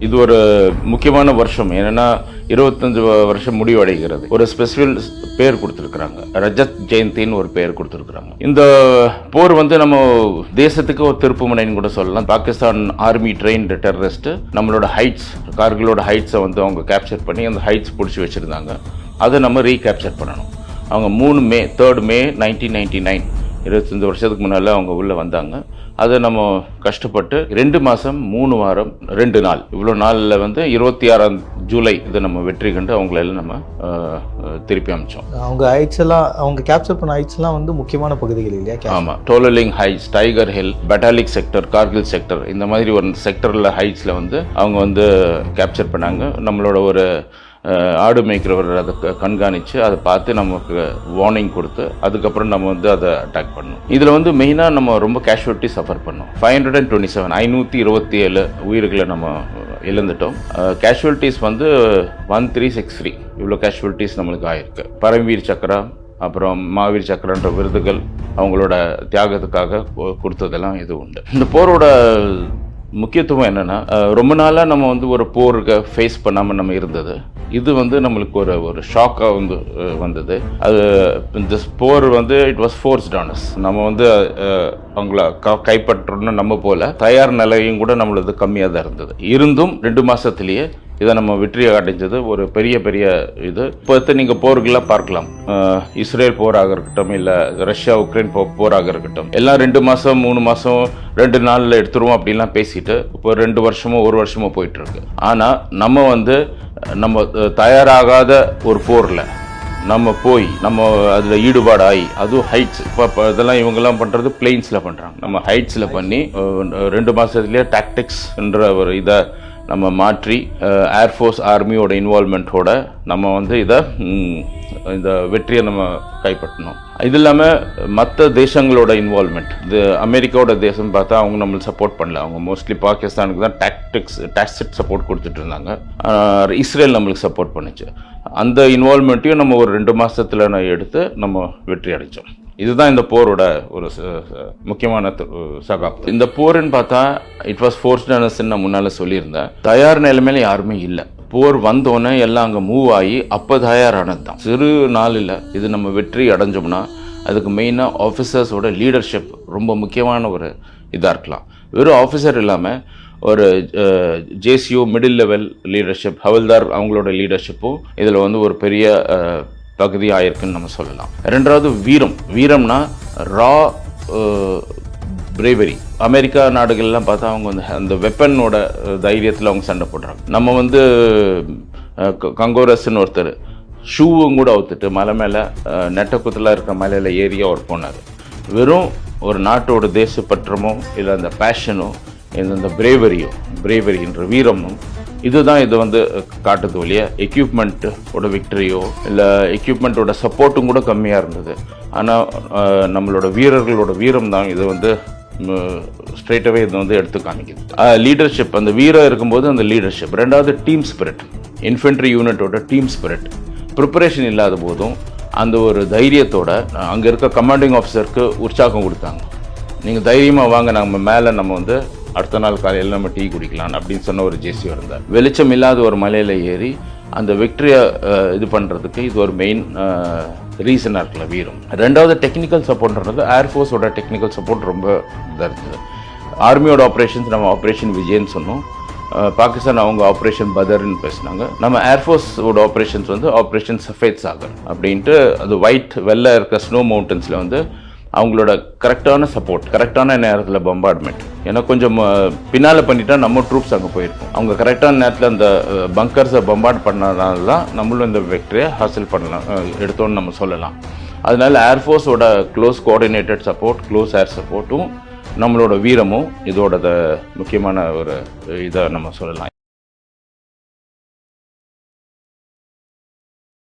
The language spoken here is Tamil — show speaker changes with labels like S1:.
S1: இது ஒரு முக்கியமான வருஷம். ஏன்னா 25 வருஷம் முடிவடைகிறது. ஒரு ஸ்பெசிஃபிக் பேர் கொடுத்துருக்குறாங்க, ரஜத் ஜெயந்தின்னு ஒரு பேர் கொடுத்துருக்குறாங்க. இந்த போர் நம்ம தேசத்துக்கு ஒரு திருப்பு முனைன்னு கூட சொல்லலாம். பாகிஸ்தான் ஆர்மி ட்ரெயின்டு டெரரிஸ்ட் நம்மளோட ஹைட்ஸ், கார்கிலோட ஹைட்ஸை அவங்க கேப்சர் பண்ணி அந்த ஹைட்ஸ் பிடிச்சி வச்சுருந்தாங்க. அதை நம்ம ரீகேப்சர் பண்ணணும். அவங்க 3 மே 1999, 25 வருஷத்துக்கு முன்னால் அவங்க உள்ளே வந்தாங்க. அதை நம்ம கஷ்டப்பட்டு 2 மாதம் 3 வாரம் 2 நாள் இவ்வளோ நாளில் 26 ஜூலை இதை நம்ம வெற்றி கண்டு அவங்களெல்லாம் நம்ம திருப்பி அமைச்சோம்.
S2: அவங்க ஹைட்ஸ் எல்லாம், அவங்க கேப்சர் பண்ண ஹைட்ஸ் எல்லாம் முக்கியமான பகுதிகள் இல்லையா?
S1: ஆமாம், Tololing heights, Tiger Hill, Batalik sector, Kargil sector, இந்த மாதிரி ஒரு செக்டரில் ஹைட்ஸில் அவங்க கேப்சர் பண்ணாங்க. நம்மளோட ஒரு ஆடு மேய்க்கிறவர் அதை கண்காணித்து அதை பார்த்து நமக்கு வார்னிங் கொடுத்து அதுக்கப்புறம் நம்ம அதை அட்டாக் பண்ணோம். இதில் மெயினாக நம்ம ரொம்ப கேஷுவலிட்டி சஃபர் பண்ணோம். 527 உயிர்களை நம்ம இழந்துட்டோம். கேஷுவலிட்டிஸ் 1363 இவ்வளோ கேஷுவலிட்டிஸ் நம்மளுக்கு ஆயிருக்கு. பரம்வீர் சக்ரா, அப்புறம் மாவீர் சக்கரன்ற விருதுகள் அவங்களோட தியாகத்துக்காக கொடுத்ததெல்லாம் இது உண்டு. இந்த போரோட முக்கியத்துவம் என்னென்னா, ரொம்ப நாளாக நம்ம ஒரு போருக்கு ஃபேஸ் பண்ணாமல் நம்ம இருந்தது. இது நம்மளுக்கு ஒரு ஷாக்காக வந்தது. அது இந்த போர் it was forced on us. நம்ம அவங்கள கைப்பற்றணும்னு நம்ம போல தயார் நிலையும் கூட நம்மளது கம்மியாக தான் இருந்தது. இருந்தும் 2 மாதத்துலேயே இதை நம்ம வெற்றியை அடைஞ்சது ஒரு பெரிய இது. இப்போ நீங்கள் போர்களெலாம் பார்க்கலாம். இஸ்ரேல் போராக இருக்கட்டும், இல்லை ரஷ்யா உக்ரைன் போராக இருக்கட்டும், எல்லாம் 2 மாதம் 3 மாதம் 2 நாளில் எடுத்துருவோம் அப்படின்லாம் பேசிட்டு இப்போ 2 வருஷமோ 1 வருஷமோ போயிட்டுருக்கு. ஆனால் நம்ம தயாராகாத ஒரு போரில் நம்ம போய் நம்ம அதில் ஈடுபாடு ஆகி, அதுவும் ஹைட்ஸ், இப்போ இதெல்லாம் இவங்கெல்லாம் பண்ணுறது பிளெயின்ஸில் பண்ணுறாங்க. நம்ம ஹைட்ஸில் பண்ணி 2 மாதத்துலேயே டாக்டிக்ஸ்ன்ற ஒரு இதை நம்ம மாற்றி ஏர்ஃபோர்ஸ் ஆர்மியோட இன்வால்மெண்ட்டோட நம்ம இந்த வெற்றியை நம்ம கைப்பற்றணும். இது இல்லாமல் மற்ற தேசங்களோட இன்வால்மெண்ட், இது அமெரிக்காவோட தேசம் பார்த்தா அவங்க நம்மளுக்கு சப்போர்ட் பண்ணல. அவங்க மோஸ்ட்லி பாகிஸ்தானுக்கு தான் டாக்டிக்ஸ் சப்போர்ட் கொடுத்துட்டு இருந்தாங்க. இஸ்ரேல் நம்மளுக்கு சப்போர்ட் பண்ணிச்சு. அந்த இன்வால்மெண்ட்டையும் நம்ம ஒரு 2 மாதத்தில் எடுத்து நம்ம வெற்றி அடைச்சோம். இதுதான் இந்த போரோட ஒரு முக்கியமான சகாப்தம். இந்த போருன்னு பார்த்தா இட் வாஸ் ஃபோர்ஸ்ட் ஆன் அஸ்ன்னு நான் முன்னால் சொல்லியிருந்தேன். தயார் நிலைமையில யாருமே இல்லை. போர் வந்தோன்னே எல்லாம் அங்கே மூவ் ஆகி அப்போ தயாரானது தான். சிறு நாளில் இது நம்ம வெற்றி அடைஞ்சோம்னா அதுக்கு மெயினாக ஆஃபீஸர்ஸோட லீடர்ஷிப் ரொம்ப முக்கியமான ஒரு இதாக இருக்கலாம். வெறும் ஆஃபீஸர் இல்லாமல் ஒரு JCO middle level leadership, Havaldar அவங்களோட லீடர்ஷிப்பும் இதில் ஒரு பெரிய பகுதி ஆயிருக்குன்னு நம்ம சொல்லலாம். 2வது வீரம்னா ரா பிரேவரி. அமெரிக்கா நாடுகள்லாம் பார்த்தா அவங்க அந்த வெப்பனோட தைரியத்தில் அவங்க சண்டை போடுறாங்க. நம்ம கங்கோரஸ்ன்னு ஒருத்தர் ஷூவும் கூட அவுத்துட்டு மலை மேலே நெட்டக்குத்தில் இருக்கிற மலையில் ஏறி அவர் போனார். வெறும் ஒரு நாட்டோட தேசப்பற்றமோ இல்லை அந்த பேஷனோ இந்த பிரேவரின்ற வீரமும் இதுதான் இது காட்டுது ஒழிய எக்யூப்மெண்ட்டோட விக்டரியோ இல்லை எக்யூப்மெண்ட்டோட சப்போர்ட்டும் கூட கம்மியாக இருந்தது. ஆனால் நம்மளோட வீரர்களோட வீரம் தான் இது ஸ்ட்ரெயிட்டாகவே இது எடுத்து காமிக்குது. லீடர்ஷிப், அந்த வீரம் இருக்கும்போது அந்த லீடர்ஷிப். 2வது டீம் ஸ்பிரிட், இன்ஃபென்ட்ரி யூனிட்டோட டீம் ஸ்பிரிட். ப்ரிப்பரேஷன் இல்லாத போதும் அந்த ஒரு தைரியத்தோட அங்கே இருக்க கமாண்டிங் ஆஃபீஸருக்கு உற்சாகம் கொடுத்தாங்க. நீங்கள் தைரியமாக வாங்க, நம்ம மேலே நம்ம அடுத்த நாள் காலையில் நம்ம டீ குடிக்கலாம் அப்படின்னு சொன்ன ஒரு ஜேசிஓ இருந்தார். வெளிச்சம் இல்லாத ஒரு மலையில் ஏறி அந்த விக்டரியை இது பண்ணுறதுக்கு இது ஒரு மெயின் ரீசனாக இருக்கல வீரம். 2வது டெக்னிக்கல் சப்போர்ட்ன்றது ஏர்ஃபோர்ஸோட டெக்னிக்கல் சப்போர்ட் ரொம்ப இதாக இருந்தது. ஆர்மியோட ஆப்ரேஷன்ஸ் நம்ம ஆப்ரேஷன் விஜய்ன்னு சொன்னோம். பாகிஸ்தான் அவங்க ஆப்ரேஷன் பதர்ன்னு பேசினாங்க. நம்ம ஏர்ஃபோர்ஸோட ஆப்ரேஷன்ஸ் ஆப்ரேஷன் சஃபேத் சாகர் அப்படின்ட்டு, அது வெள்ளை இருக்க ஸ்னோ மவுண்டன்ஸில் அவங்களோட கரெக்டான சப்போர்ட், கரெக்டான நேரத்தில் பம்பார்ட்மெண்ட். ஏன்னா கொஞ்சம் பின்னால் பண்ணிட்டா நம்ம ட்ரூப்ஸ் அங்கே போயிருக்கோம். அவங்க கரெக்டான நேரத்தில் அந்த பங்கர்ஸை பம்பார்ட் பண்ணனால தான் நம்மளும் இந்த வெக்டரியை ஹாசில் பண்ணலாம், எடுத்தோன்னு நம்ம சொல்லலாம். அதனால ஏர்ஃபோர்ஸோட க்ளோஸ் கோஆர்டினேட்டட் சப்போர்ட், க்ளோஸ் ஏர் சப்போர்ட்டும் நம்மளோட வீரமும் இதோட முக்கியமான ஒரு இதை நம்ம சொல்லலாம்.